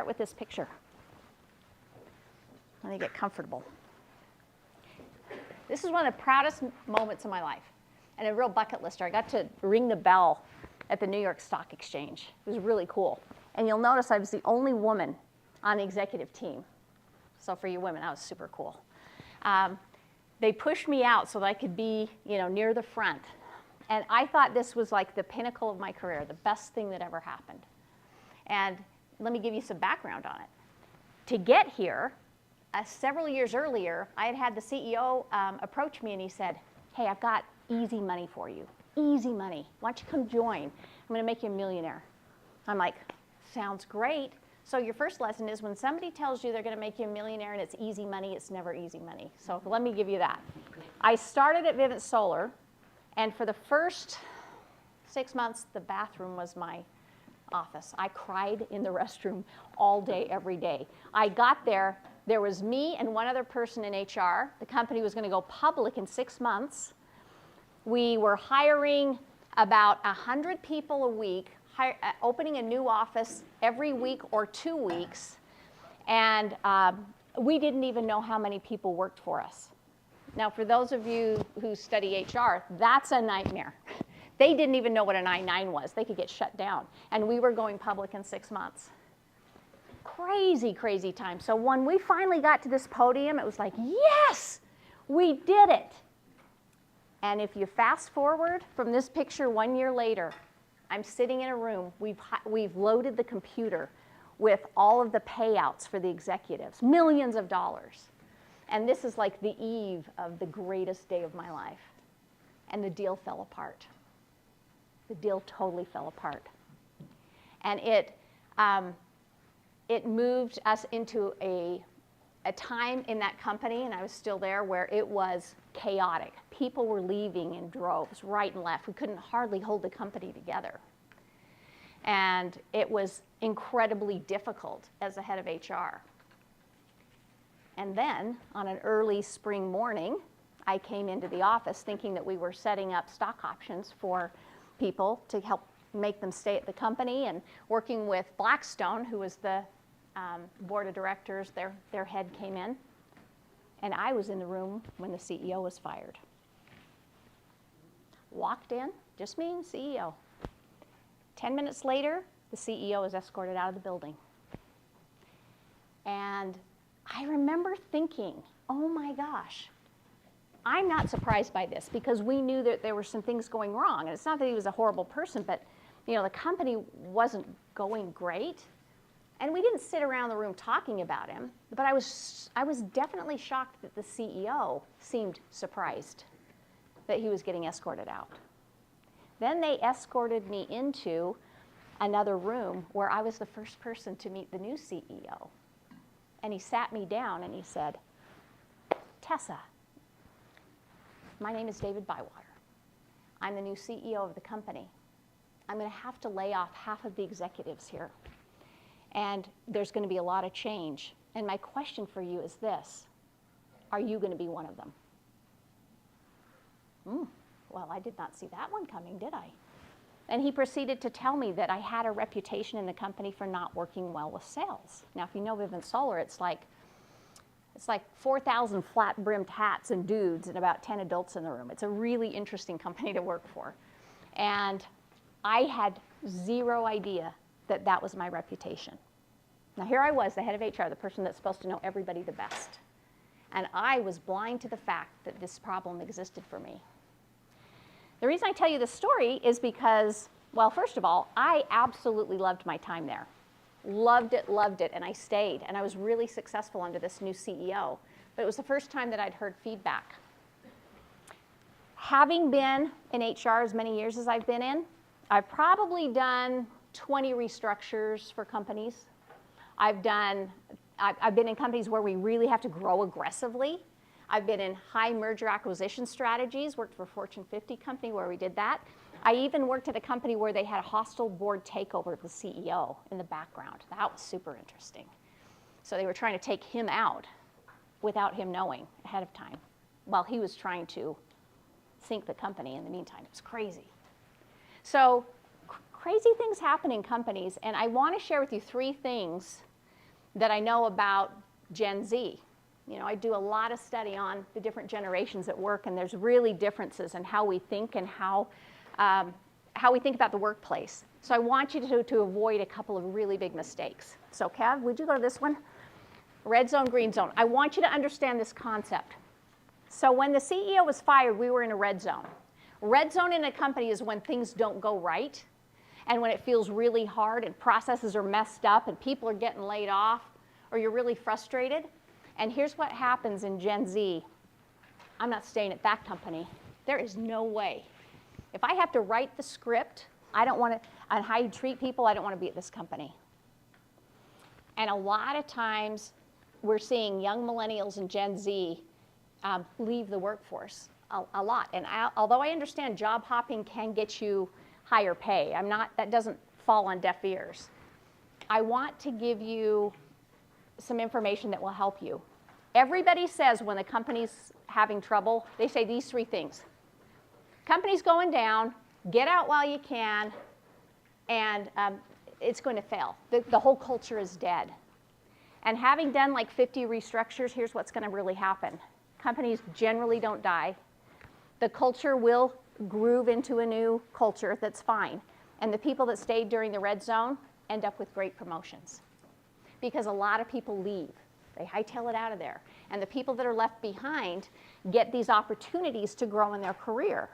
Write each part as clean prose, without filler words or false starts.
start with this picture. Let me get comfortable. This is one of the proudest moments of my life, and a real bucket lister. I got to ring the bell at the New York Stock Exchange. It was really cool. And you'll notice I was the only woman on the executive team. So for you women, that was super cool. They pushed me out so that I could be, near the front. And I thought this was like the pinnacle of my career, the best thing that ever happened. And let me give you some background on it. To get here, several years earlier, I had the CEO approach me and he said, hey, I've got easy money for you. Easy money. Why don't you come join? I'm going to make you a millionaire. I'm like, sounds great. So your first lesson is when somebody tells you they're going to make you a millionaire and it's easy money, it's never easy money. So let me give you that. I started at Vivint Solar, and for the first 6 months, the bathroom was my office. I cried in the restroom all day, every day. I got there. There was me and one other person in HR. The company was going to go public in 6 months. We were hiring about 100 people a week, opening a new office every week or 2 weeks, and we didn't even know how many people worked for us. Now, for those of you who study HR, that's a nightmare. They didn't even know what an I-9 was. They could get shut down, and we were going public in 6 months. Crazy, crazy time. So when we finally got to this podium, it was like, yes, we did it. And if you fast forward from this picture 1 year later, I'm sitting in a room. We've loaded the computer with all of the payouts for the executives, millions of dollars. And this is like the eve of the greatest day of my life. And the deal fell apart. The deal totally fell apart. And it moved us into a time in that company, and I was still there, where it was chaotic. People were leaving in droves, right and left. We couldn't hardly hold the company together. And it was incredibly difficult as the head of HR. And then, on an early spring morning, I came into the office thinking that we were setting up stock options for people to help make them stay at the company, and working with Blackstone, who was the board of directors, their head came in. And I was in the room when the CEO was fired. Walked in, just me and the CEO. 10 minutes later, the CEO was escorted out of the building. And I remember thinking, oh my gosh, I'm not surprised by this, because we knew that there were some things going wrong. And it's not that he was a horrible person, but the company wasn't going great. And we didn't sit around the room talking about him, but I was definitely shocked that the CEO seemed surprised that he was getting escorted out. Then they escorted me into another room where I was the first person to meet the new CEO. And he sat me down and he said, Tessa, my name is David Bywater. I'm the new CEO of the company. I'm going to have to lay off half of the executives here. And there's going to be a lot of change. And my question for you is this: are you going to be one of them? Well, I did not see that one coming, did I? And he proceeded to tell me that I had a reputation in the company for not working well with sales. Now, if you know Vivint Solar, it's like 4,000 flat-brimmed hats and dudes and about 10 adults in the room. It's a really interesting company to work for. And I had zero idea that that was my reputation. Now, here I was, the head of HR, the person that's supposed to know everybody the best. And I was blind to the fact that this problem existed for me. The reason I tell you this story is because, well, first of all, I absolutely loved my time there. Loved it, and I stayed. And I was really successful under this new CEO. But it was the first time that I'd heard feedback. Having been in HR as many years as I've been in, I've probably done 20 restructures for companies. I've been in companies where we really have to grow aggressively. I've been in high merger acquisition strategies, worked for a Fortune 50 company where we did that. I even worked at a company where they had a hostile board takeover of the CEO in the background. That was super interesting. So they were trying to take him out without him knowing ahead of time, while he was trying to sink the company in the meantime. It was crazy. So crazy things happen in companies, and I want to share with you 3 things that I know about Gen Z. You know, I do a lot of study on the different generations at work, and there's really differences in how we think and how we think about the workplace. So I want you to avoid a couple of really big mistakes. So Kev, would you go to this one? Red zone, green zone. I want you to understand this concept. So when the CEO was fired, we were in a red zone. Red zone in a company is when things don't go right, and when it feels really hard and processes are messed up and people are getting laid off, or you're really frustrated. And here's what happens in Gen Z. I'm not staying at that company. There is no way. If I have to write the script, I don't want to, on how you treat people, I don't want to be at this company. And a lot of times, we're seeing young millennials and Gen Z leave the workforce a lot. And although I understand job hopping can get you higher pay, that doesn't fall on deaf ears. I want to give you some information that will help you. Everybody says when the company's having trouble, they say these three things. Company's going down, get out while you can, and it's going to fail. The whole culture is dead. And having done like 50 restructures, here's what's going to really happen. Companies generally don't die. The culture will groove into a new culture that's fine. And the people that stayed during the red zone end up with great promotions. Because a lot of people leave. They hightail it out of there. And the people that are left behind get these opportunities to grow in their career.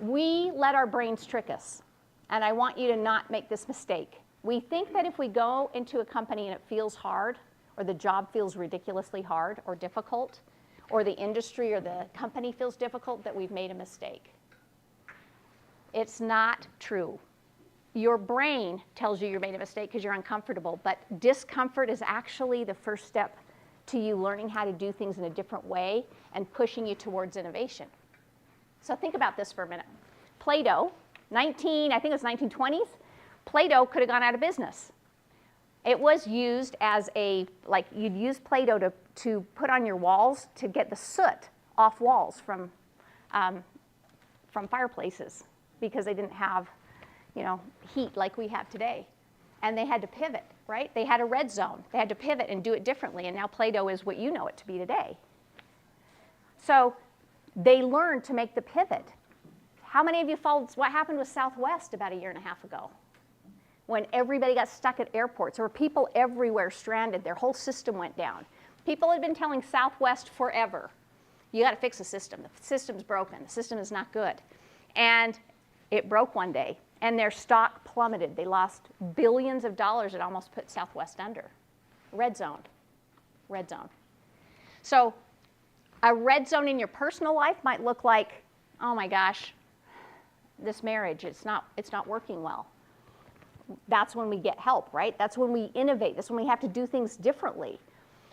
We let our brains trick us. And I want you to not make this mistake. We think that if we go into a company and it feels hard, or the job feels ridiculously hard or difficult, or the industry or the company feels difficult, that we've made a mistake. It's not true. Your brain tells you made a mistake because you're uncomfortable, but discomfort is actually the first step to you learning how to do things in a different way and pushing you towards innovation. So think about this for a minute. Play-Doh, I think it was 1920s, Play-Doh could have gone out of business. It was used as you'd use Play-Doh to put on your walls to get the soot off walls from fireplaces because they didn't have, heat like we have today. And they had to pivot, right? They had a red zone. They had to pivot and do it differently, and now Play-Doh is what you know it to be today. So they learned to make the pivot. How many of you followed what happened with Southwest about a year and a half ago? When everybody got stuck at airports. There were people everywhere stranded. Their whole system went down. People had been telling Southwest forever, you got to fix the system. The system's broken. The system is not good. And it broke one day, and their stock plummeted. They lost billions of dollars. It almost put Southwest under. Red zone. Red zone. So a red zone in your personal life might look like, oh my gosh, this marriage, it's not working well. That's when we get help, right? That's when we innovate. That's when we have to do things differently.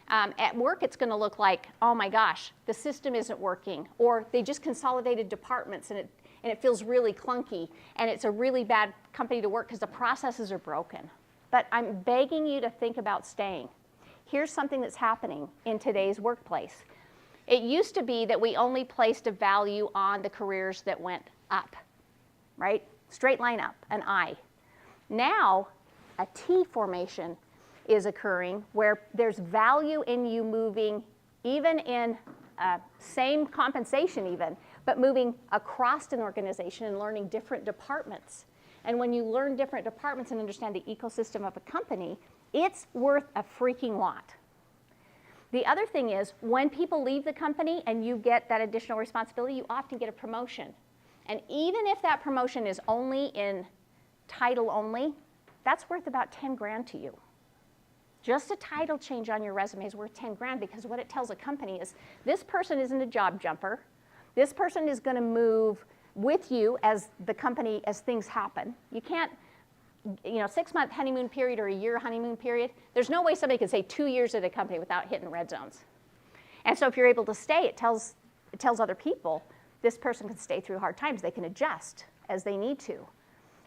At work, it's going to look like, oh my gosh, the system isn't working, or they just consolidated departments and it feels really clunky, and it's a really bad company to work because the processes are broken. But I'm begging you to think about staying. Here's something that's happening in today's workplace. It used to be that we only placed a value on the careers that went up, right? Straight line up, an I. Now, a T formation is occurring where there's value in you moving, even in same compensation even, but moving across an organization and learning different departments. And when you learn different departments and understand the ecosystem of a company, it's worth a freaking lot. The other thing is, when people leave the company and you get that additional responsibility, you often get a promotion. And even if that promotion is only in title only, that's worth about 10 grand to you. Just a title change on your resume is worth 10 grand because what it tells a company is this person isn't a job jumper. This person is going to move with you as the company, as things happen. You can't, 6-month honeymoon period or a year honeymoon period. There's no way somebody can say 2 years at a company without hitting red zones. And so if you're able to stay, it tells other people this person can stay through hard times. They can adjust as they need to.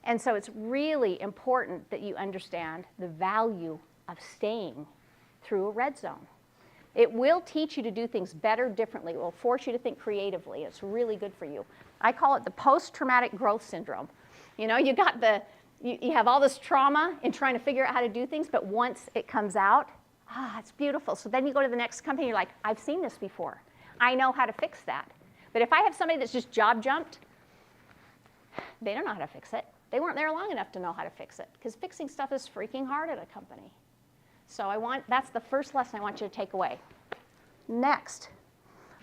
And so it's really important that you understand the value of staying through a red zone. It will teach you to do things better, differently. It will force you to think creatively. It's really good for you. I call it the post-traumatic growth syndrome. You got You have all this trauma in trying to figure out how to do things, but once it comes out, it's beautiful. So then you go to the next company, you're like, I've seen this before. I know how to fix that. But if I have somebody that's just job jumped, they don't know how to fix it. They weren't there long enough to know how to fix it, because fixing stuff is freaking hard at a company. So that's the first lesson I want you to take away. Next,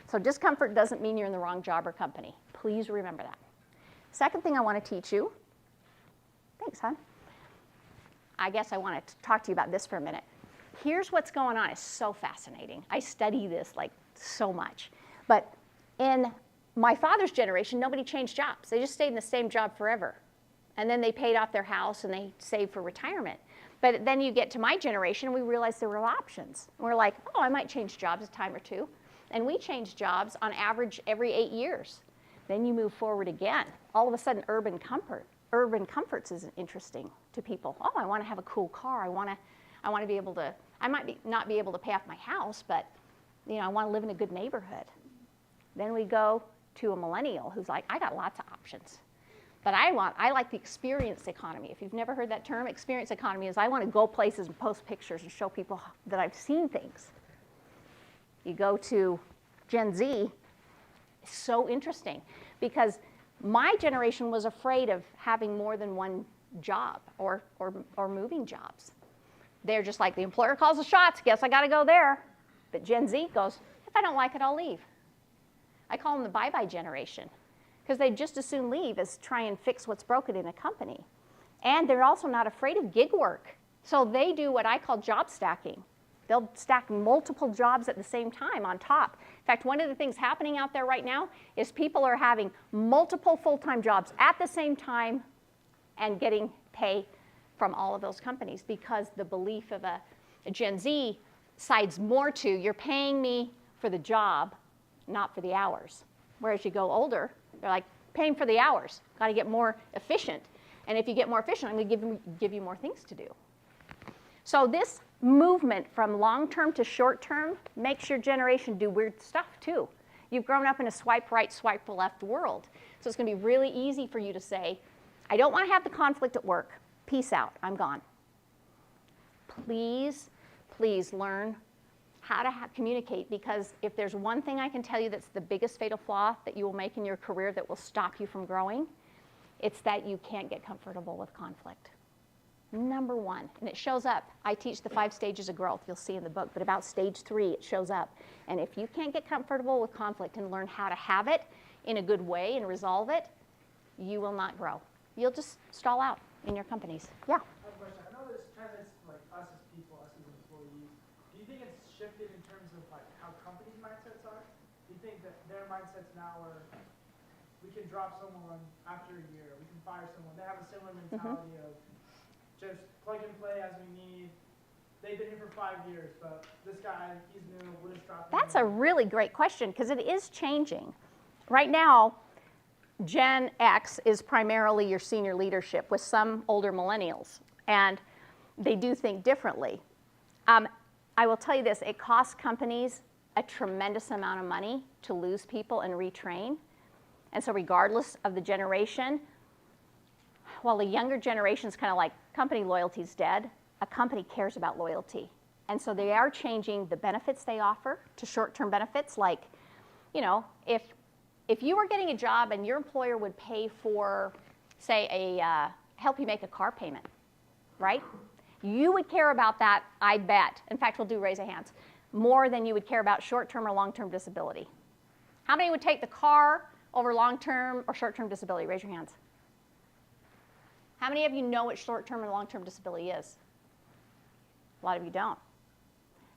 so discomfort doesn't mean you're in the wrong job or company. Please remember that. Second thing I want to teach you, thanks, hon. I guess I want to talk to you about this for a minute. Here's what's going on. It's so fascinating. I study this like so much. But in my father's generation, nobody changed jobs. They just stayed in the same job forever. And then they paid off their house and they saved for retirement. But then you get to my generation and we realized there were options. And we're like, oh, I might change jobs a time or two. And we changed jobs on average every 8 years. Then you move forward again. All of a sudden, urban comforts is interesting to people. Oh, I want to have a cool car. I want to be able to, I might not be able to pay off my house, but I want to live in a good neighborhood. Then we go to a millennial who's like, I got lots of options. But I like the experience economy. If you've never heard that term, experience economy is I want to go places and post pictures and show people that I've seen things. You go to Gen Z, it's so interesting because my generation was afraid of having more than one job or moving jobs. They're just like, the employer calls the shots, guess I got to go there. But Gen Z goes, if I don't like it, I'll leave. I call them the bye-bye generation because they'd just as soon leave as try and fix what's broken in a company. And they're also not afraid of gig work. So they do what I call job stacking. They'll stack multiple jobs at the same time on top. In fact, one of the things happening out there right now is people are having multiple full-time jobs at the same time and getting pay from all of those companies because the belief of a Gen Z sides more to you're paying me for the job, not for the hours. Whereas you go older, they're like, paying for the hours, got to get more efficient. And if you get more efficient, I'm going to give you more things to do. So this movement from long-term to short-term makes your generation do weird stuff too. You've grown up in a swipe right, swipe left world. So it's going to be really easy for you to say, I don't want to have the conflict at work. Peace out, I'm gone. Please, please learn how to communicate, because if there's one thing I can tell you that's the biggest fatal flaw that you will make in your career that will stop you from growing, it's that you can't get comfortable with conflict. Number one, and it shows up. I teach the 5 stages of growth, you'll see in the book, but about stage 3, it shows up. And if you can't get comfortable with conflict and learn how to have it in a good way and resolve it, you will not grow. You'll just stall out in your companies. Yeah? I have a question. I know this trend is like us as people, us as employees. Do you think it's shifted in terms of like how companies' mindsets are? Do you think that their mindsets now are, we can drop someone after a year, we can fire someone? They have a similar mentality of just plug and play as we need. They've been here for 5 years, but this guy, he's new, we'll just drop him. That's a really great question because it is changing. Right now, Gen X is primarily your senior leadership with some older millennials, and they do think differently. I will tell you this, it costs companies a tremendous amount of money to lose people and retrain. And so regardless of the generation, while the younger generation is kind of like company loyalty is dead, a company cares about loyalty. And so they are changing the benefits they offer to short-term benefits, like, if you were getting a job and your employer would pay for, say, help you make a car payment, right? You would care about that, I bet. In fact, we'll do raise of hands, more than you would care about short-term or long-term disability. How many would take the car over long-term or short-term disability? Raise your hands. How many of you know what short-term and long-term disability is? A lot of you don't.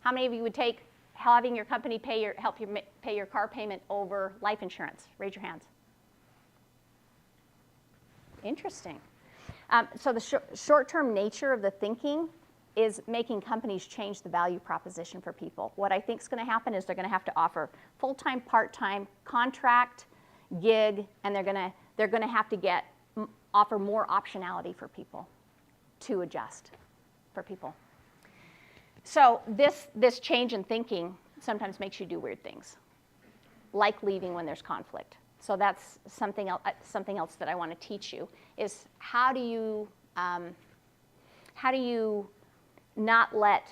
How many of you would take having your company help you pay your car payment over life insurance? Raise your hands. Interesting. So the short-term nature of the thinking is making companies change the value proposition for people. What I think is going to happen is they're going to have to offer full-time, part-time, contract, gig, and they're going to have to offer more optionality for people to adjust for people. So this change in thinking sometimes makes you do weird things, like leaving when there's conflict. So that's something else that I want to teach you is how do you how do you not let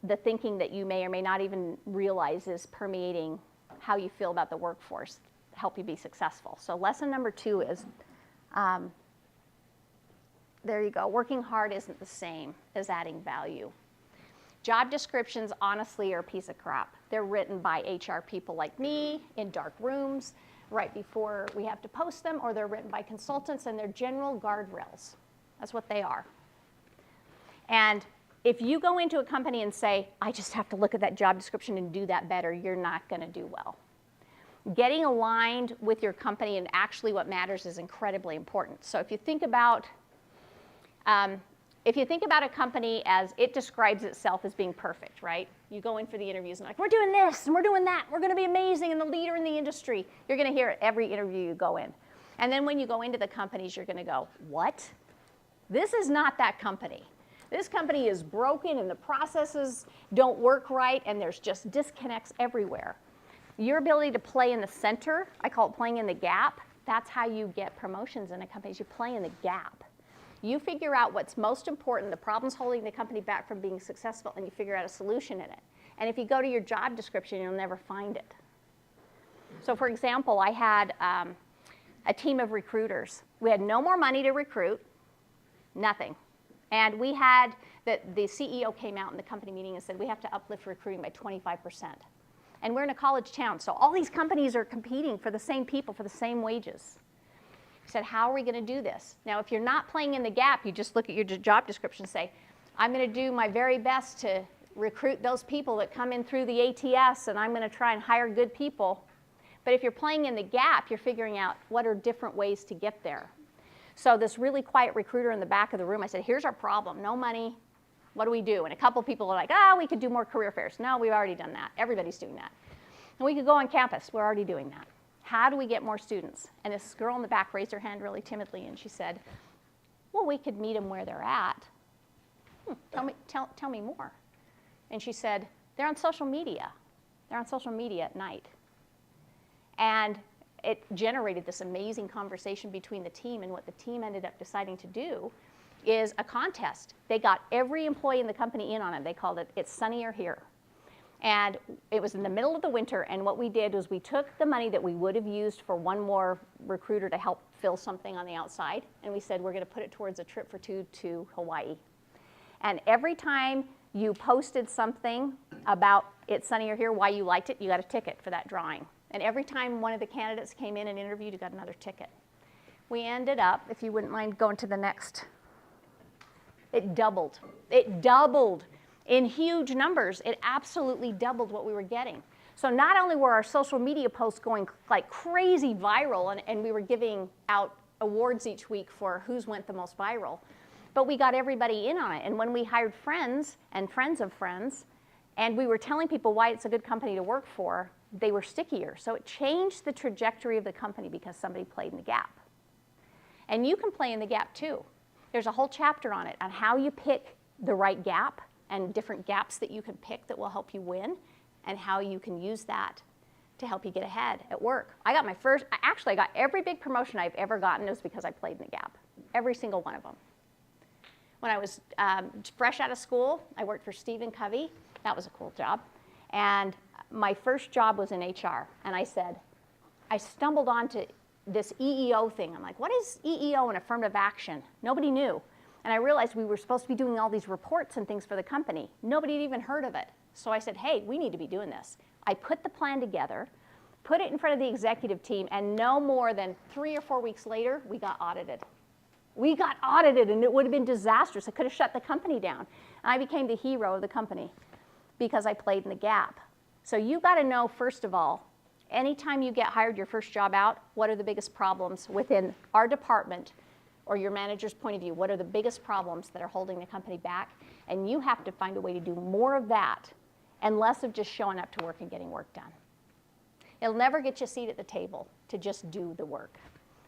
the thinking that you may or may not even realize is permeating how you feel about the workforce help you be successful? So lesson number 2 is, there you go, working hard isn't the same as adding value. Job descriptions, honestly, are a piece of crap. They're written by HR people like me in dark rooms right before we have to post them, or they're written by consultants, and they're general guardrails. That's what they are. And if you go into a company and say, I just have to look at that job description and do that better, you're not going to do well. Getting aligned with your company and actually what matters is incredibly important. So if you think about a company as it describes itself as being perfect, right? You go in for the interviews and like, we're doing this and we're doing that. We're going to be amazing and the leader in the industry. You're going to hear it every interview you go in. And then when you go into the companies, you're going to go, what? This is not that company. This company is broken and the processes don't work right and there's just disconnects everywhere. Your ability to play in the center, I call it playing in the gap, that's how you get promotions in a company. You play in the gap. You figure out what's most important, the problems holding the company back from being successful, and you figure out a solution in it. And if you go to your job description, you'll never find it. So for example, I had a team of recruiters. We had no more money to recruit, nothing. And we had, the CEO came out in the company meeting and said, we have to uplift recruiting by 25%. And we're in a college town, so all these companies are competing for the same people, for the same wages. He said, how are we going to do this? Now, if you're not playing in the gap, you just look at your job description and say, I'm going to do my very best to recruit those people that come in through the ATS, and I'm going to try and hire good people. But if you're playing in the gap, you're figuring out what are different ways to get there. So this really quiet recruiter in the back of the room, I said, here's our problem, no money. What do we do? And a couple people are like, we could do more career fairs. No, we've already done that. Everybody's doing that. And we could go on campus. We're already doing that. How do we get more students? And this girl in the back raised her hand really timidly, and she said, well, we could meet them where they're at. Tell me more. And she said, they're on social media. They're on social media at night. And it generated this amazing conversation between the team, and what the team ended up deciding to do is a contest. They got every employee in the company in on it. They called it It's Sunnier Here. And it was in the middle of the winter, and what we did was we took the money that we would have used for one more recruiter to help fill something on the outside, and we said we're going to put it towards a trip for 2 to Hawaii. And every time you posted something about It's Sunnier Here, why you liked it, you got a ticket for that drawing. And every time one of the candidates came in and interviewed, you got another ticket. We ended up, if you wouldn't mind going to the next, it doubled. It doubled. In huge numbers, it absolutely doubled what we were getting. So not only were our social media posts going like crazy viral, and we were giving out awards each week for whose went the most viral, but we got everybody in on it. And when we hired friends and friends of friends, and we were telling people why it's a good company to work for, they were stickier. So it changed the trajectory of the company because somebody played in the gap. And you can play in the gap too. There's a whole chapter on it, on how you pick the right gap, and different gaps that you can pick that will help you win, and how you can use that to help you get ahead at work. I got I got every big promotion I've ever gotten was because I played in the gap. Every single one of them. When I was fresh out of school, I worked for Stephen Covey. That was a cool job. And my first job was in HR. And I stumbled onto this EEO thing. I'm like, what is EEO and affirmative action? Nobody knew. And I realized we were supposed to be doing all these reports and things for the company. Nobody had even heard of it. So I said, hey, we need to be doing this. I put the plan together, put it in front of the executive team, and no more than 3 or 4 weeks later, we got audited. We got audited, and it would have been disastrous. I could have shut the company down. And I became the hero of the company because I played in the gap. So you got to know, first of all, anytime you get hired your first job out, what are the biggest problems within our department or your manager's point of view? What are the biggest problems that are holding the company back? And you have to find a way to do more of that and less of just showing up to work and getting work done. It'll never get you a seat at the table to just do the work.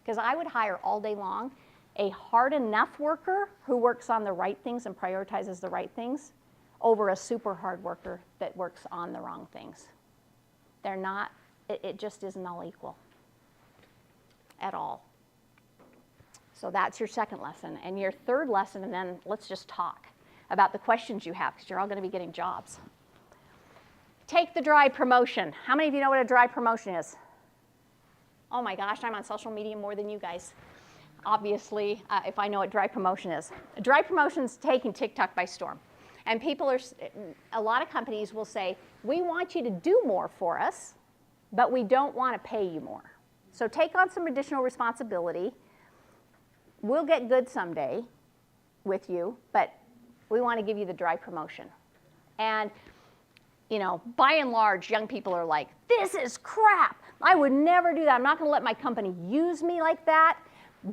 Because I would hire all day long a hard enough worker who works on the right things and prioritizes the right things over a super hard worker that works on the wrong things. They're not, it just isn't all equal at all. So that's your second lesson. And your third lesson, and then let's just talk about the questions you have, because you're all going to be getting jobs. Take the dry promotion. How many of you know what a dry promotion is? Oh my gosh, I'm on social media more than you guys. Obviously, if I know what dry promotion is. A dry promotion is taking TikTok by storm. And a lot of companies will say, we want you to do more for us, but we don't want to pay you more. So take on some additional responsibility. We'll get good someday with you, but we want to give you the dry promotion. And you know, by and large, young people are like, this is crap. I would never do that. I'm not going to let my company use me like that.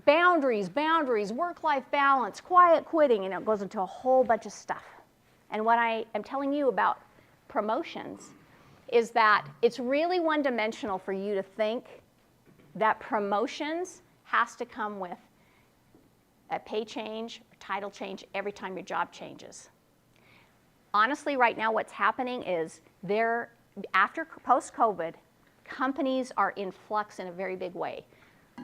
Boundaries, work-life balance, quiet quitting, and it goes into a whole bunch of stuff. And what I am telling you about promotions is that it's really one-dimensional for you to think that promotions has to come with a pay change, or title change every time your job changes. Honestly, right now what's happening is after post-COVID, companies are in flux in a very big way.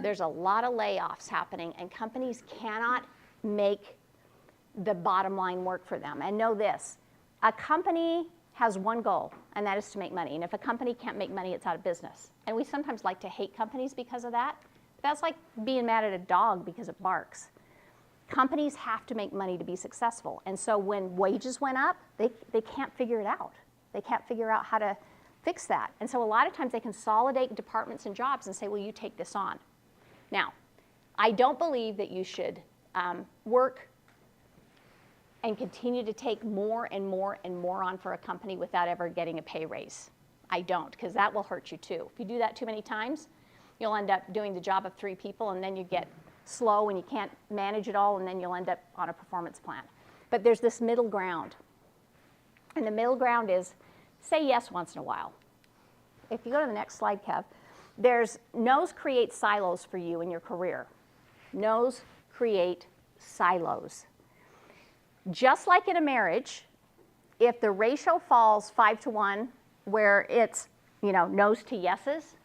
There's a lot of layoffs happening, and companies cannot make the bottom line work for them. And know this, a company has one goal, and that is to make money. And if a company can't make money, it's out of business. And we sometimes like to hate companies because of that. That's like being mad at a dog because it barks. Companies have to make money to be successful. And so when wages went up, they can't figure it out. They can't figure out how to fix that. And so a lot of times they consolidate departments and jobs and say, well, you take this on. Now, I don't believe that you should work and continue to take more and more and more on for a company without ever getting a pay raise. I don't, because that will hurt you too. If you do that too many times, you'll end up doing the job of 3 people, and then you get slow and you can't manage it all, and then you'll end up on a performance plan. But there's this middle ground. And the middle ground is say yes once in a while. If you go to the next slide, Kev, no's create silos for you in your career. No's create silos. Just like in a marriage, if the ratio falls 5-to-1, where it's no's to yeses,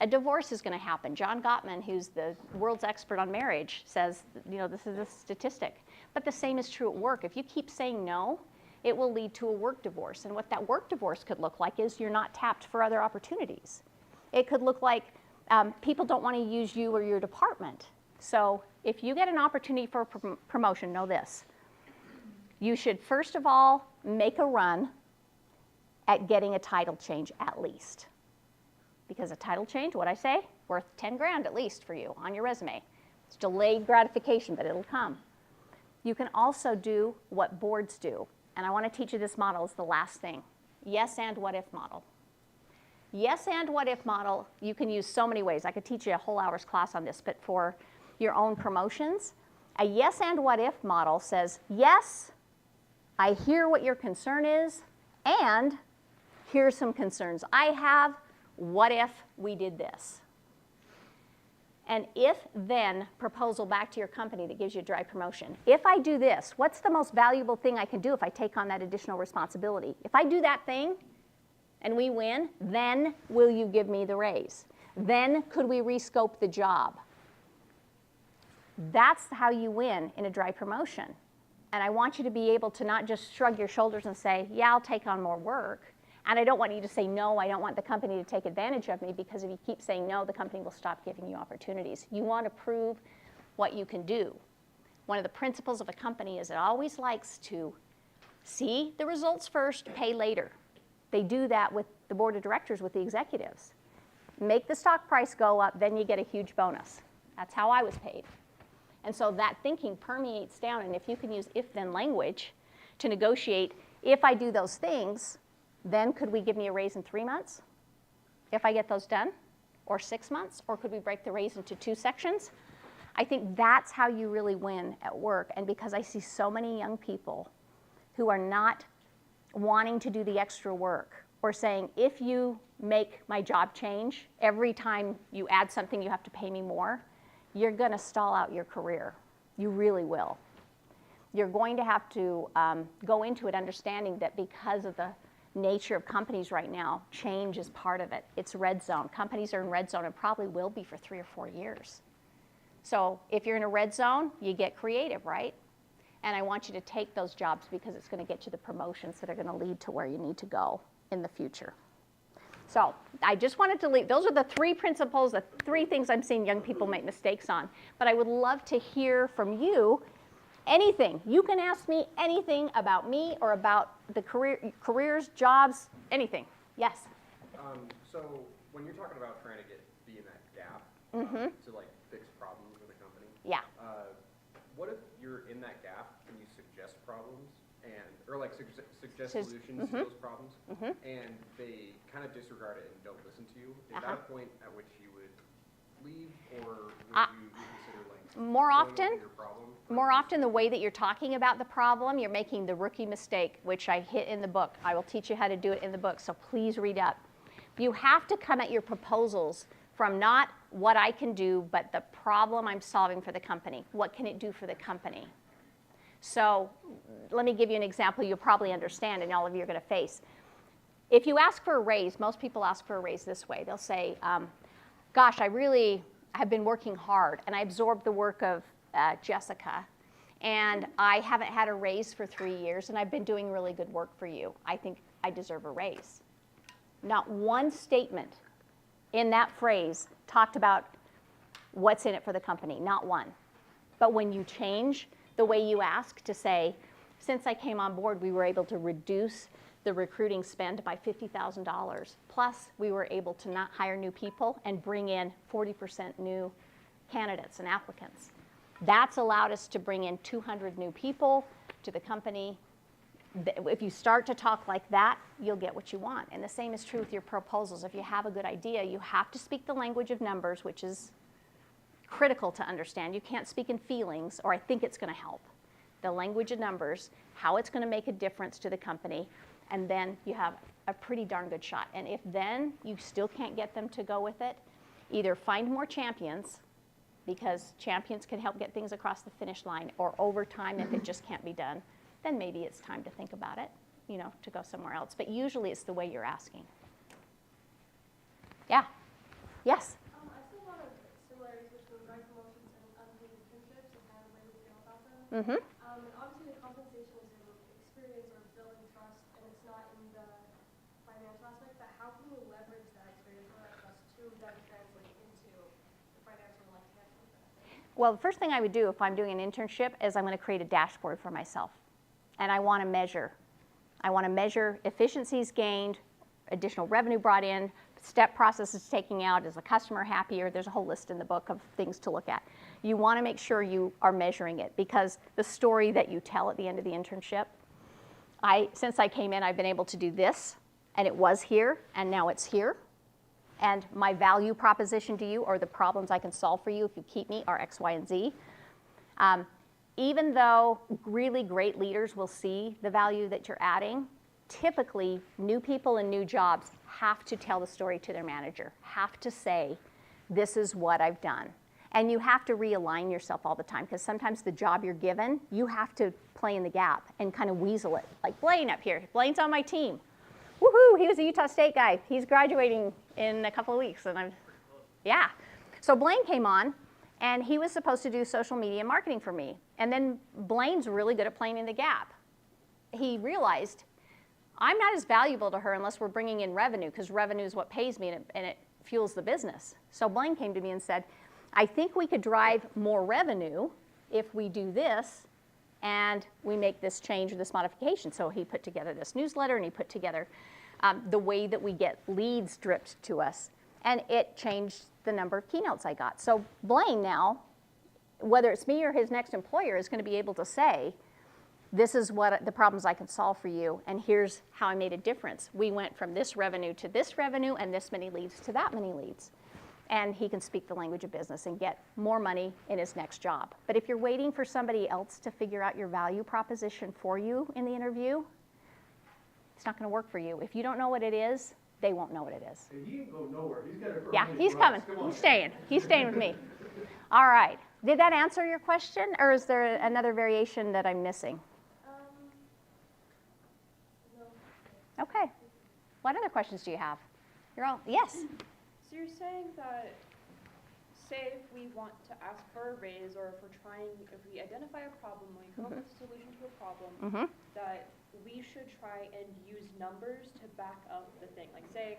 a divorce is going to happen. John Gottman, who's the world's expert on marriage, says, this is a statistic. But the same is true at work. If you keep saying no, it will lead to a work divorce. And what that work divorce could look like is you're not tapped for other opportunities. It could look like people don't want to use you or your department. So if you get an opportunity for a promotion, know this. You should first of all make a run at getting a title change at least. Because a title change, what'd I say? Worth 10 grand at least for you on your resume. It's delayed gratification, but it'll come. You can also do what boards do. And I want to teach you this model as the last thing. Yes and what if model. Yes and what if model, you can use so many ways. I could teach you a whole hour's class on this, but for your own promotions, a yes and what if model says, yes, I hear what your concern is, and here's some concerns I have. What if we did this? And if then proposal back to your company that gives you a dry promotion. If I do this, what's the most valuable thing I can do if I take on that additional responsibility? If I do that thing and we win, then will you give me the raise? Then could we rescope the job? That's how you win in a dry promotion. And I want you to be able to not just shrug your shoulders and say, yeah, I'll take on more work. And I don't want you to say, no, I don't want the company to take advantage of me, because if you keep saying no, the company will stop giving you opportunities. You want to prove what you can do. One of the principles of a company is it always likes to see the results first, pay later. They do that with the board of directors, with the executives. Make the stock price go up, then you get a huge bonus. That's how I was paid. And so that thinking permeates down, and if you can use if-then language to negotiate, if I do those things, then could we give me a raise in 3 months if I get those done? Or 6 months? Or could we break the raise into 2 sections? I think that's how you really win at work. And because I see so many young people who are not wanting to do the extra work, or saying, if you make my job change, every time you add something you have to pay me more, you're going to stall out your career. You really will. You're going to have to go into it understanding that because of the nature of companies right now, change is part of it. It's red zone. Companies are in red zone and probably will be for 3 or 4 years. So if you're in a red zone, you get creative, right? And I want you to take those jobs because it's going to get you the promotions that are going to lead to where you need to go in the future. So I just wanted to leave, those are the 3 principles, the 3 things I'm seeing young people make mistakes on. But I would love to hear from you anything. You can ask me anything about me or about the careers, jobs, anything. Yes? So when you're talking about trying to be in that gap to like fix problems with a company, Yeah. what if you're in that gap and you suggest problems or like suggest Sus- solutions to those problems, and they kind of disregard it and don't listen to you? Is that a point at which you would leave, or would you consider like More going often, over your problem? More often, the way that you're talking about the problem, you're making the rookie mistake, which I hit in the book. I will teach you how to do it in the book, so please read up. You have to come at your proposals from not what I can do, but the problem I'm solving for the company. What can it do for the company? So let me give you an example you'll probably understand and all of you are going to face. If you ask for a raise, most people ask for a raise this way. They'll say, gosh, I really have been working hard, and I absorbed the work of Jessica, and I haven't had a raise for 3 years, and I've been doing really good work for you. I think I deserve a raise. Not one statement in that phrase talked about what's in it for the company, not one. But when you change the way you ask to say, since I came on board, we were able to reduce the recruiting spend by $50,000. Plus, we were able to not hire new people and bring in 40% new candidates and applicants. That's allowed us to bring in 200 new people to the company. If you start to talk like that, you'll get what you want. And the same is true with your proposals. If you have a good idea, you have to speak the language of numbers, which is critical to understand. You can't speak in feelings, or I think it's going to help. The language of numbers, how it's going to make a difference to the company, and then you have a pretty darn good shot. And if then you still can't get them to go with it, either find more champions, because champions can help get things across the finish line, or over time, if it just can't be done, then maybe it's time to think about it, to go somewhere else. But usually it's the way you're asking. Yeah? Yes? I see a lot of similarities between growing promotions and unpaid internships and kind of the way we feel about them. Mm-hmm. And obviously the compensation is in experience or building trust, and it's not in the financial aspect, but how can you leverage that experience or that trust to then translate into the financial tangible benefits? Well, the first thing I would do if I'm doing an internship is I'm going to create a dashboard for myself. And I want to measure. I want to measure efficiencies gained, additional revenue brought in, step processes taking out, is the customer happier? There's a whole list in the book of things to look at. You want to make sure you are measuring it, because the story that you tell at the end of the internship, since I came in, I've been able to do this, and it was here, and now it's here. And my value proposition to you, or the problems I can solve for you if you keep me, are X, Y, and Z. Even though really great leaders will see the value that you're adding, typically new people in new jobs have to tell the story to their manager, have to say, this is what I've done. And you have to realign yourself all the time, because sometimes the job you're given, you have to play in the gap and kind of weasel it. Like Blaine up here. Blaine's on my team. Woohoo, he was a Utah State guy. He's graduating in a couple of weeks. Yeah. So Blaine came on, and he was supposed to do social media marketing for me. And then Blaine's really good at playing in the gap. He realized, I'm not as valuable to her unless we're bringing in revenue, because revenue is what pays me, and it fuels the business. So Blaine came to me and said, I think we could drive more revenue if we do this, and we make this change or this modification. So he put together this newsletter, and he put together the way that we get leads dripped to us. And it changed the number of keynotes I got. So Blaine now, whether it's me or his next employer, is going to be able to say, this is what the problems I can solve for you, and here's how I made a difference. We went from this revenue to this revenue, and this many leads to that many leads. And he can speak the language of business and get more money in his next job. But if you're waiting for somebody else to figure out your value proposition for you in the interview, it's not going to work for you. If you don't know what it is, they won't know what it is. Hey, he ain't go nowhere. He's got it. Yeah, he's coming. He's staying. He's staying with me. All right. Did that answer your question, or is there another variation that I'm missing? No. Okay. What other questions do you have? You're all, yes? So you're saying that say if we want to ask for a raise, or if we identify a problem, when we come up with a solution to a problem, that we should try and use numbers to back up the thing. Like saying,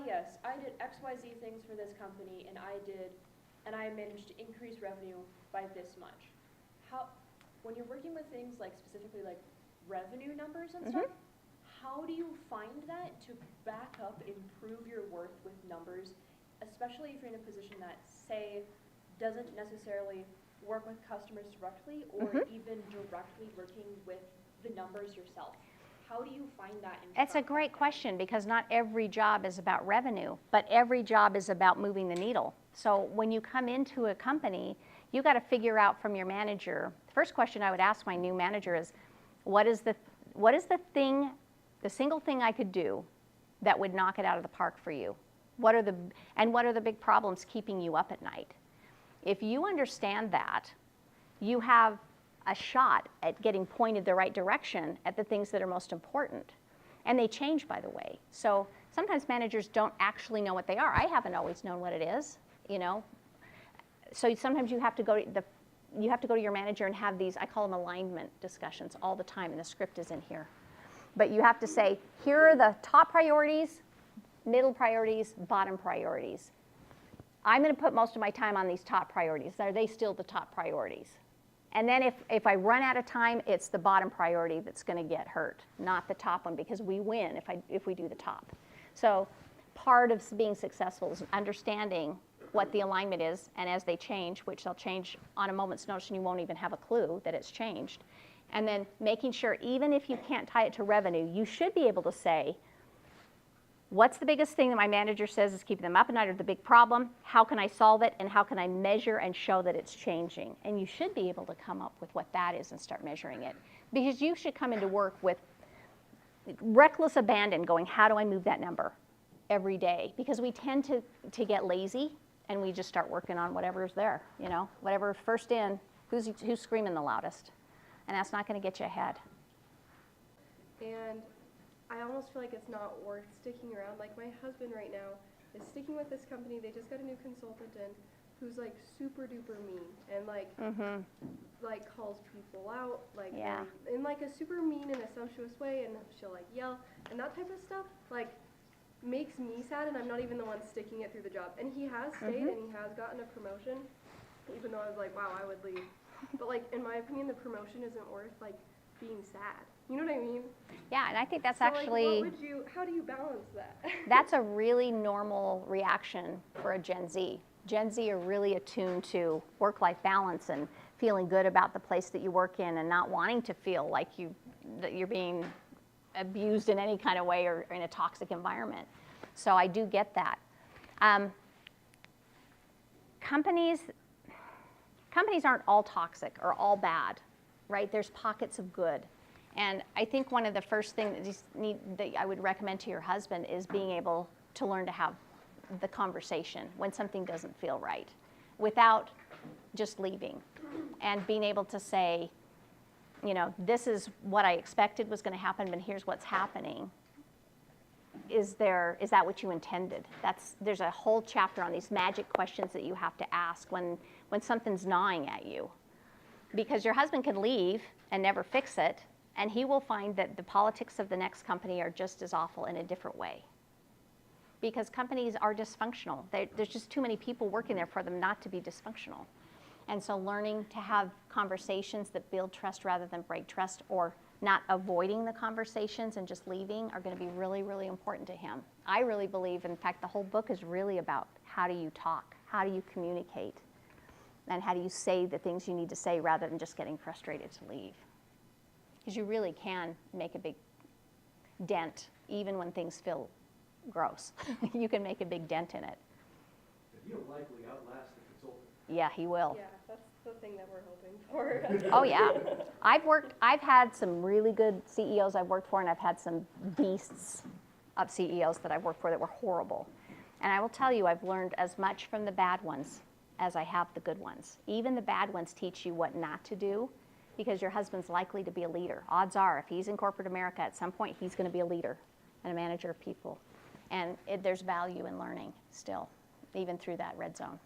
yes, I did XYZ things for this company, and I managed to increase revenue by this much. When you're working with things like specifically like revenue numbers and stuff, how do you find that to back up and prove your worth with numbers, especially if you're in a position that, say, doesn't necessarily work with customers directly, or even directly working with the numbers yourself? How do you find that? It's a great question, because not every job is about revenue, but every job is about moving the needle. So when you come into a company, you got to figure out from your manager. The first question I would ask my new manager is, what is the thing, the single thing I could do that would knock it out of the park for you? What are the big problems keeping you up at night? If you understand that, you have a shot at getting pointed the right direction at the things that are most important. And they change, by the way. So sometimes managers don't actually know what they are. I haven't always known what it is, you know. So sometimes you have to go to your manager and have these, I call them alignment discussions all the time, and the script is in here. But you have to say, here are the top priorities, middle priorities, bottom priorities. I'm going to put most of my time on these top priorities. Are they still the top priorities? And then if I run out of time, it's the bottom priority that's going to get hurt, not the top one, because we win if we do the top. So part of being successful is understanding what the alignment is, and as they change, which they'll change on a moment's notice, and you won't even have a clue that it's changed. And then making sure, even if you can't tie it to revenue, you should be able to say, what's the biggest thing that my manager says is keeping them up at night, or the big problem? How can I solve it, and how can I measure and show that it's changing? And you should be able to come up with what that is and start measuring it. Because you should come into work with reckless abandon going, how do I move that number every day? Because we tend to get lazy, and we just start working on whatever's there, you know, whatever's first in, who's screaming the loudest. And that's not going to get you ahead. And I almost feel like it's not worth sticking around. Like my husband right now is sticking with this company. They just got a new consultant in who's like super duper mean and like calls people out like in like a super mean and assumptuous way, and she'll like yell and that type of stuff like makes me sad, and I'm not even the one sticking it through the job. And he has stayed and he has gotten a promotion, even though I was like, wow, I would leave. But like in my opinion, the promotion isn't worth like being sad. You know what I mean? Yeah, and I think that's So, actually, like, how do you balance that? that's a really normal reaction for a Gen Z. Gen Z are really attuned to work-life balance and feeling good about the place that you work in, and not wanting to feel like that you're being abused in any kind of way or in a toxic environment. So I do get that. Companies aren't all toxic or all bad, right? There's pockets of good. And I think one of the first things that I would recommend to your husband is being able to learn to have the conversation when something doesn't feel right, without just leaving, and being able to say, you know, this is what I expected was going to happen, but here's what's happening. Is that what you intended? There's a whole chapter on these magic questions that you have to ask when something's gnawing at you. Because your husband can leave and never fix it, and he will find that the politics of the next company are just as awful in a different way. Because companies are dysfunctional. There's just too many people working there for them not to be dysfunctional. And so learning to have conversations that build trust rather than break trust, or not avoiding the conversations and just leaving, are going to be really, really important to him. I really believe, in fact, the whole book is really about how do you talk, how do you communicate, and how do you say the things you need to say rather than just getting frustrated to leave. Because you really can make a big dent, even when things feel gross. You can make a big dent in it. He'll likely outlast the consultant. Yeah, he will. Yeah, that's the thing that we're hoping for. Oh yeah. I've had some really good CEOs I've worked for, and I've had some beasts of CEOs that I've worked for that were horrible. And I will tell you, I've learned as much from the bad ones as I have the good ones. Even the bad ones teach you what not to do, because your husband's likely to be a leader. Odds are, if he's in corporate America, at some point he's going to be a leader and a manager of people. And there's value in learning still, even through that red zone.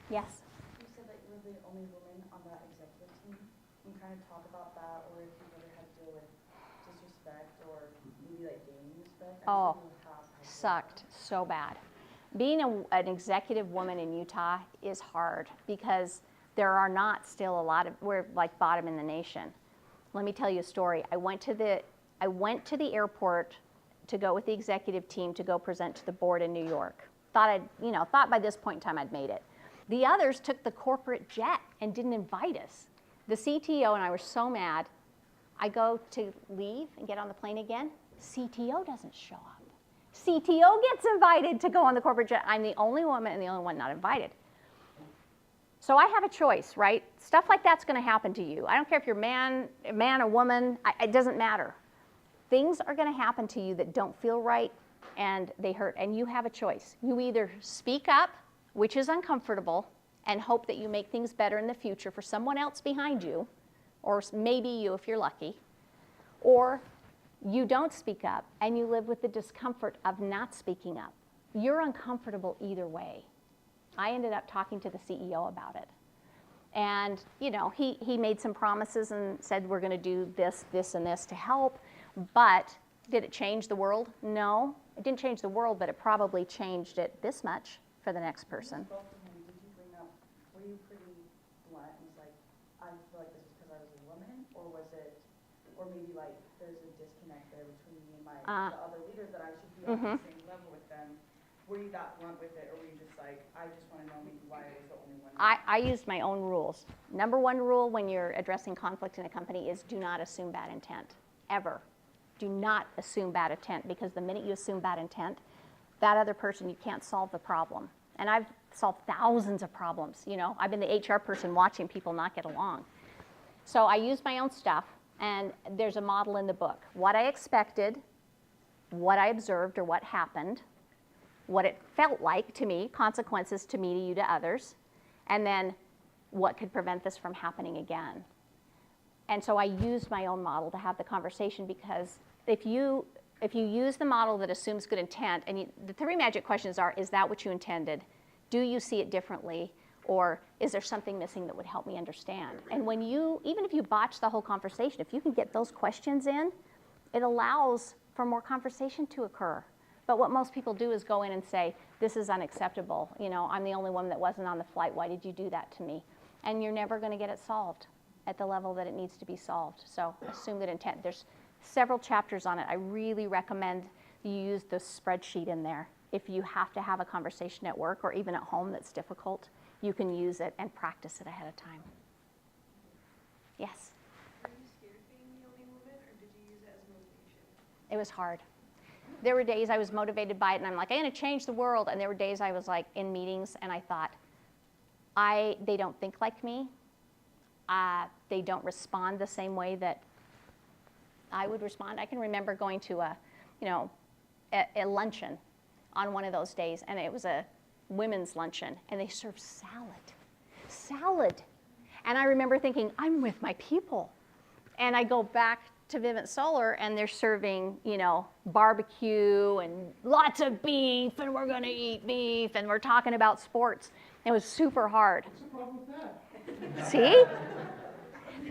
Yes. You said that you were the only woman on that executive team. Can you kind of talk about that, or if you've ever had to deal with disrespect or maybe like gaining respect? Oh, I'm sure you have had to. sucked so bad. Being an executive woman in Utah is hard because there are not still a lot of, we're like bottom in the nation. Let me tell you a story. I went to the airport to go with the executive team to go present to the board in New York. Thought by this point in time I'd made it. The others took the corporate jet and didn't invite us. The CTO and I were so mad. I go to leave and get on the plane again. CTO doesn't show up. CTO gets invited to go on the corporate jet. I'm the only woman and the only one not invited. So I have a choice, right? Stuff like that's going to happen to you. I don't care if you're a man or woman, it doesn't matter. Things are going to happen to you that don't feel right and they hurt, and you have a choice. You either speak up, which is uncomfortable, and hope that you make things better in the future for someone else behind you, or maybe you if you're lucky, or you don't speak up and you live with the discomfort of not speaking up. You're uncomfortable either way. I ended up talking to the CEO about it. And he made some promises and said we're going to do this, this, and this to help. But did it change the world? No. It didn't change the world, but it probably changed it this much for the next person. When you spoke to him, did you bring up, were you pretty blunt and was like, I feel like this is because I was a woman, or was it, or maybe like there's a disconnect there between me and the other leaders that I should be on the same level with them? Were you that blunt with it, or were you just like, I just want to know maybe why I was the only one? I used my own rules. Number one rule when you're addressing conflict in a company is do not assume bad intent, ever. Do not assume bad intent, because the minute you assume bad intent, that other person, you can't solve the problem. And I've solved thousands of problems. I've been the HR person watching people not get along. So I used my own stuff, and there's a model in the book. What I expected, what I observed or what happened, what it felt like to me, consequences to me, to you, to others, and then what could prevent this from happening again. And so I used my own model to have the conversation, because if you use the model that assumes good intent, and the three magic questions are, is that what you intended? Do you see it differently? Or is there something missing that would help me understand? And even if you botch the whole conversation, if you can get those questions in, it allows for more conversation to occur. But what most people do is go in and say, this is unacceptable. I'm the only one that wasn't on the flight. Why did you do that to me? And you're never going to get it solved at the level that it needs to be solved. So assume good intent. There's several chapters on it. I really recommend you use the spreadsheet in there. If you have to have a conversation at work or even at home that's difficult, you can use it and practice it ahead of time. Yes? Were you scared being the only woman, or did you use it as motivation? It was hard. There were days I was motivated by it, and I'm like, I'm going to change the world. And there were days I was like in meetings, and I thought, they don't think like me. They don't respond the same way that I would respond. I can remember going to a luncheon on one of those days, and it was a women's luncheon, and they served salad. And I remember thinking, I'm with my people. And I go back to Vivint Solar, and they're serving, barbecue and lots of beef, and we're going to eat beef, and we're talking about sports. It was super hard. What's the problem with that? See?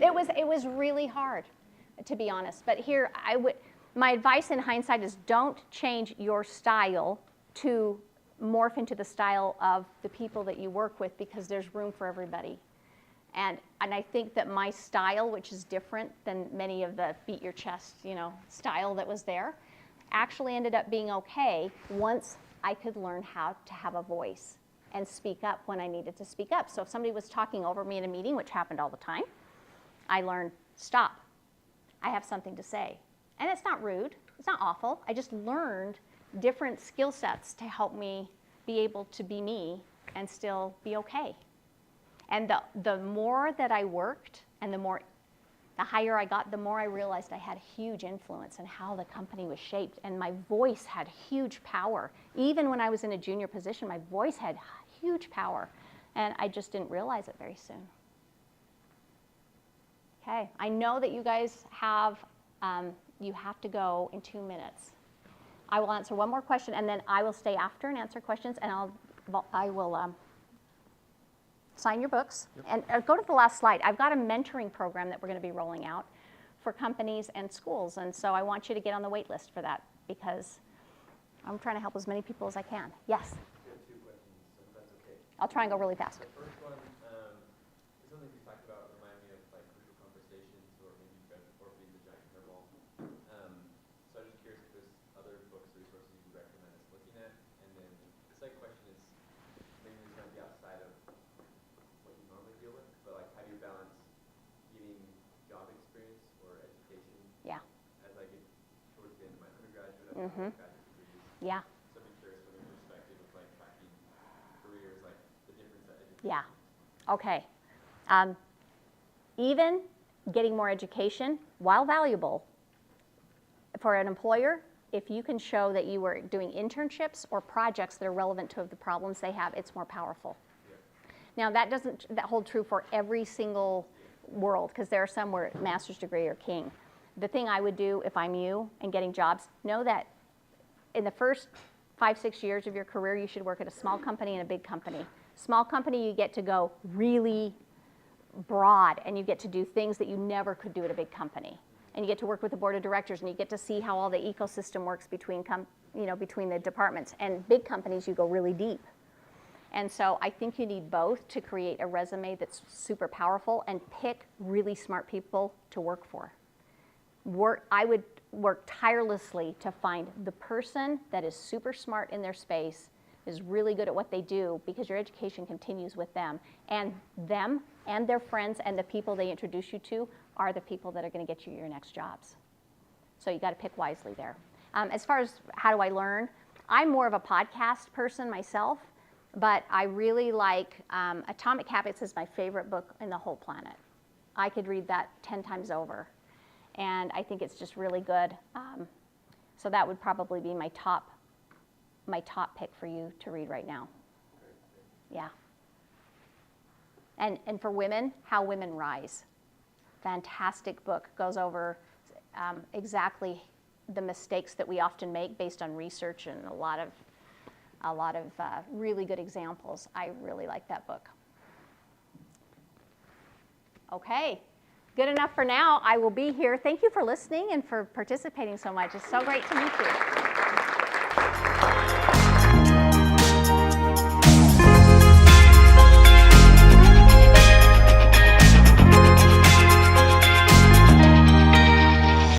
It was really hard, to be honest. But here, my advice in hindsight is don't change your style to morph into the style of the people that you work with, because there's room for everybody. And I think that my style, which is different than many of the beat your chest, style that was there, actually ended up being okay once I could learn how to have a voice and speak up when I needed to speak up. So if somebody was talking over me in a meeting, which happened all the time, I learned, stop. I have something to say. And it's not rude. It's not awful. I just learned different skill sets to help me be able to be me and still be okay. And the more that I worked and the higher I got, the more I realized I had huge influence in how the company was shaped. And my voice had huge power. Even when I was in a junior position, my voice had huge power. And I just didn't realize it very soon. Okay, I know that you guys have to go in 2 minutes. I will answer one more question, and then I will stay after and answer questions, and I will sign your books. And go to the last slide. I've got a mentoring program that we're going to be rolling out for companies and schools. And so I want you to get on the wait list for that because I'm trying to help as many people as I can. Yes? I have 2 questions, if that's okay. I'll try and go really fast. The first one is something we talked about, reminding me of like crucial conversations or maybe or being the giant hairball. So I'm just curious if there's other books or resources you would recommend us looking at. And then the second question is, maybe this might be outside of what you normally deal with, but like how do you balance getting job experience or education Yeah. as I get towards the end of my undergraduate, Mhm. graduate degrees? Yeah. So I'd be curious from your perspective of like tracking careers, like the difference that education. Yeah. Okay. Even getting more education, while valuable for an employer, if you can show that you were doing internships or projects that are relevant to the problems they have, it's more powerful. Now, that doesn't hold true for every single world, because there are some where master's degree are king. The thing I would do if I'm you and getting jobs, know that in the first 5, 6 years of your career, you should work at a small company and a big company. Small company, you get to go really broad, and you get to do things that you never could do at a big company. And you get to work with the board of directors, and you get to see how all the ecosystem works between between the departments. And big companies, you go really deep. And so I think you need both to create a resume that's super powerful, and pick really smart people to work for. I would work tirelessly to find the person that is super smart in their space, is really good at what they do, because your education continues with them and their friends and the people they introduce you to are the people that are going to get you your next jobs. So you got to pick wisely there. As far as how do I learn, I'm more of a podcast person myself, but I really like Atomic Habits is my favorite book in the whole planet. I could read that 10 times over, and I think it's just really good. So that would probably be my top pick for you to read right now. Yeah. And for women, How Women Rise. Fantastic book. Goes over exactly the mistakes that we often make based on research and a lot of really good examples. I really like that book. Okay. Good enough for now. I will be here. Thank you for listening and for participating so much. It's so great to meet you.